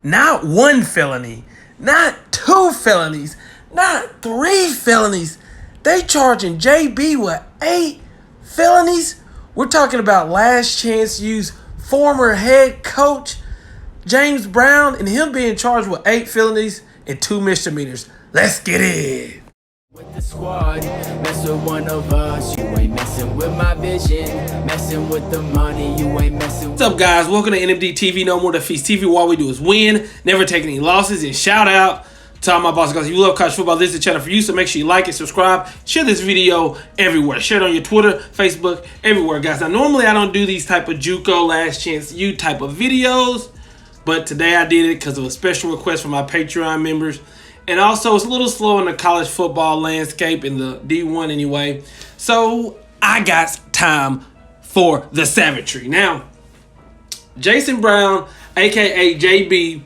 not one felony, not two felonies, not three felonies. They charging JB with 8 felonies. We're talking about last chance use former head coach James Brown and him being charged with 8 felonies and 2 misdemeanors. Let's get it. With the squad, mess with one of us, you ain't messing with my vision, messing with the money, you ain't messing with. What's up, guys? Welcome to NMD TV, No More Defeats TV, where all we do is win, never take any losses, and shout out to all my bosses, guys. If you love college football, this is the channel for you, so make sure you like it, subscribe, share this video everywhere. Share it on your Twitter, Facebook, everywhere, guys. Now, normally I don't do these type of JUCO, last chance you type of videos, but today I did it because of a special request from my Patreon members. And also, it's a little slow in the college football landscape, in the D1 anyway. So, I got time for the savagery. Now, Jason Brown, a.k.a. JB,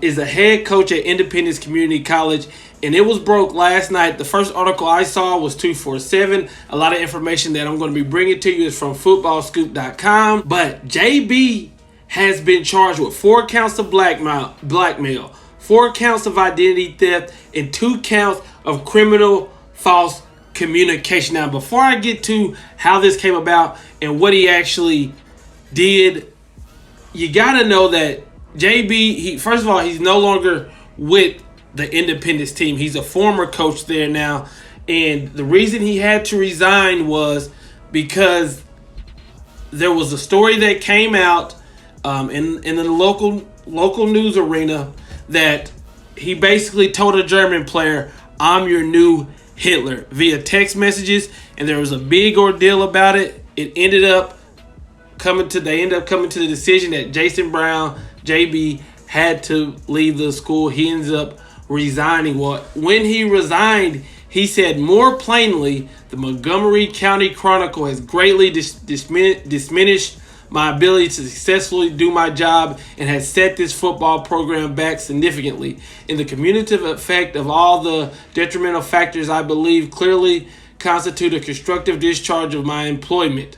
is a head coach at Independence Community College. And it was broke last night. The first article I saw was 247. A lot of information that I'm going to be bringing to you is from footballscoop.com. But JB has been charged with 4 counts of blackmail, 4 counts of identity theft, and 2 counts of criminal false communication. Now, before I get to how this came about and what he actually did, you got to know that JB, first of all, he's no longer with the Independence team. He's a former coach there now. And the reason he had to resign was because there was a story that came out in the local news arena that he basically told a German player, "I'm your new Hitler," via text messages, and there was a big ordeal about it. They ended up coming to the decision that Jason Brown, JB, had to leave the school. He ends up resigning. Well, when he resigned, he said more plainly, "The Montgomery County Chronicle has greatly diminished my ability to successfully do my job and has set this football program back significantly. In the cumulative effect of all the detrimental factors, I believe clearly constitute a constructive discharge of my employment,"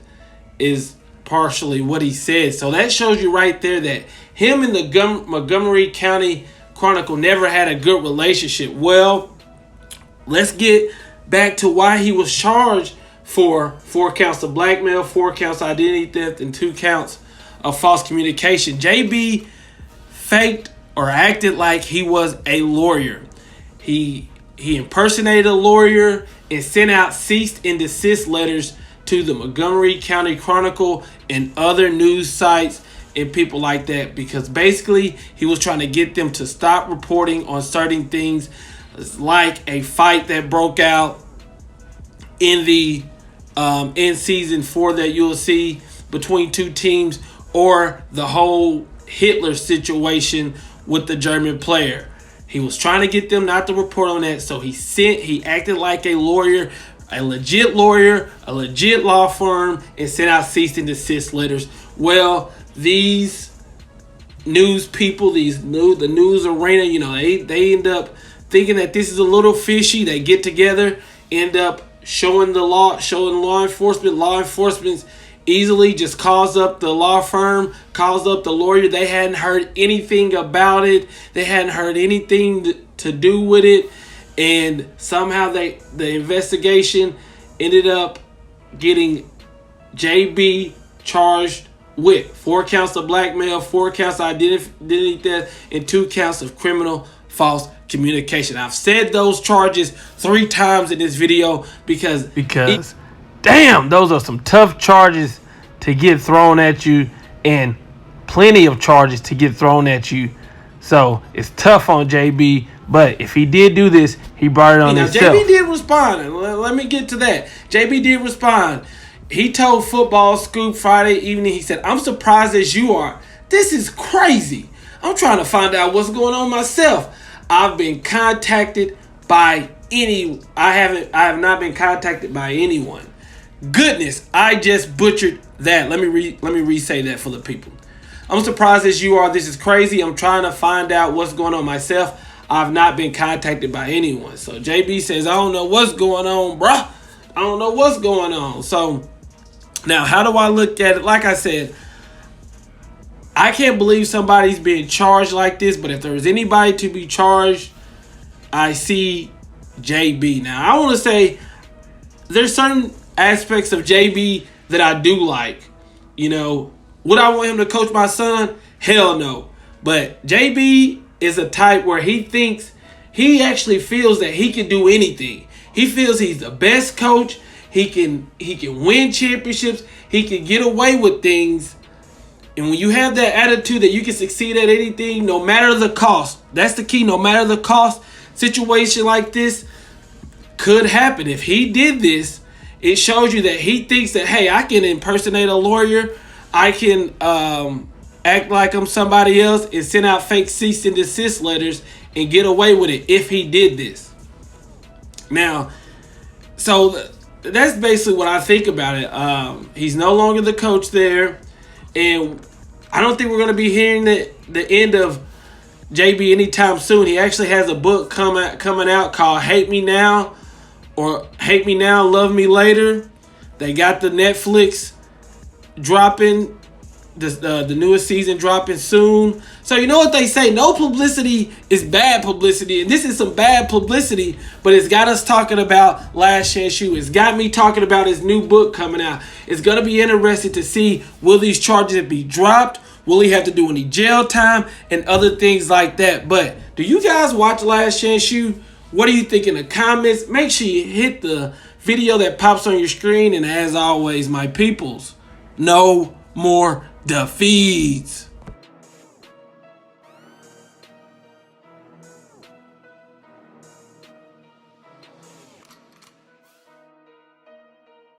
is partially what he said. So that shows you right there that him and the Montgomery County Chronicle never had a good relationship. Well, let's get back to why he was charged for 4 counts of blackmail, 4 counts of identity theft, and 2 counts of false communication. JB faked or acted like he was a lawyer. He impersonated a lawyer and sent out cease and desist letters to the Montgomery County Chronicle and other news sites and people like that, because basically he was trying to get them to stop reporting on certain things, like a fight that broke out in the in season 4 that you'll see between 2 teams, or the whole Hitler situation with the German player. He was trying to get them not to report on that, so he acted like a lawyer, a legit lawyer, a legit law firm, and sent out cease and desist letters. Well, these news people, the news arena, they end up thinking that this is a little fishy. They get together, end up showing law enforcement. Law enforcement easily just calls up the law firm, calls up the lawyer. They hadn't heard anything about it. They hadn't heard anything to do with it. And somehow the investigation ended up getting JB charged with 4 counts of blackmail, 4 counts of identity theft, and 2 counts of criminal false communication. I've said those charges 3 times in this video because damn, those are some tough charges to get thrown at you, and plenty of charges to get thrown at you. So it's tough on JB, but if he did do this, he brought it on himself. JB did respond. Let me get to that. JB did respond. He told Football Scoop Friday evening, he said, "I'm surprised as you are. This is crazy. I'm trying to find out what's going on myself. I've been contacted by I have not been contacted by anyone." Goodness, I just butchered that. Let me re-say that for the people. "I'm surprised as you are. This is crazy. I'm trying to find out what's going on myself. I've not been contacted by anyone." So JB says, "I don't know what's going on, bruh. I don't know what's going on." So now, how do I look at it? Like I said, I can't believe somebody's being charged like this, but if there was anybody to be charged, I see JB. Now, I want to say there's certain aspects of JB that I do like. You know, would I want him to coach my son? Hell no. But JB is a type where he actually feels that he can do anything. He feels he's the best coach. He can win championships. He can get away with things. And when you have that attitude that you can succeed at anything, no matter the cost, that's the key, no matter the cost, situation like this could happen. If he did this, it shows you that he thinks that, hey, I can impersonate a lawyer. I can act like I'm somebody else and send out fake cease and desist letters and get away with it if he did this. Now, so that's basically what I think about it. He's no longer the coach there. And I don't think we're going to be hearing the end of JB anytime soon. He actually has a book coming out called Hate Me Now or Hate Me Now, Love Me Later. They got the Netflix dropping, the newest season dropping soon. So you know what they say, no publicity is bad publicity. And this is some bad publicity, but it's got us talking about Last Chance U. It's got me talking about his new book coming out. It's going to be interesting to see, will these charges be dropped? Will he have to do any jail time and other things like that? But do you guys watch Last Chance U? What do you think in the comments? Make sure you hit the video that pops on your screen. And as always, my peoples, no more defeats.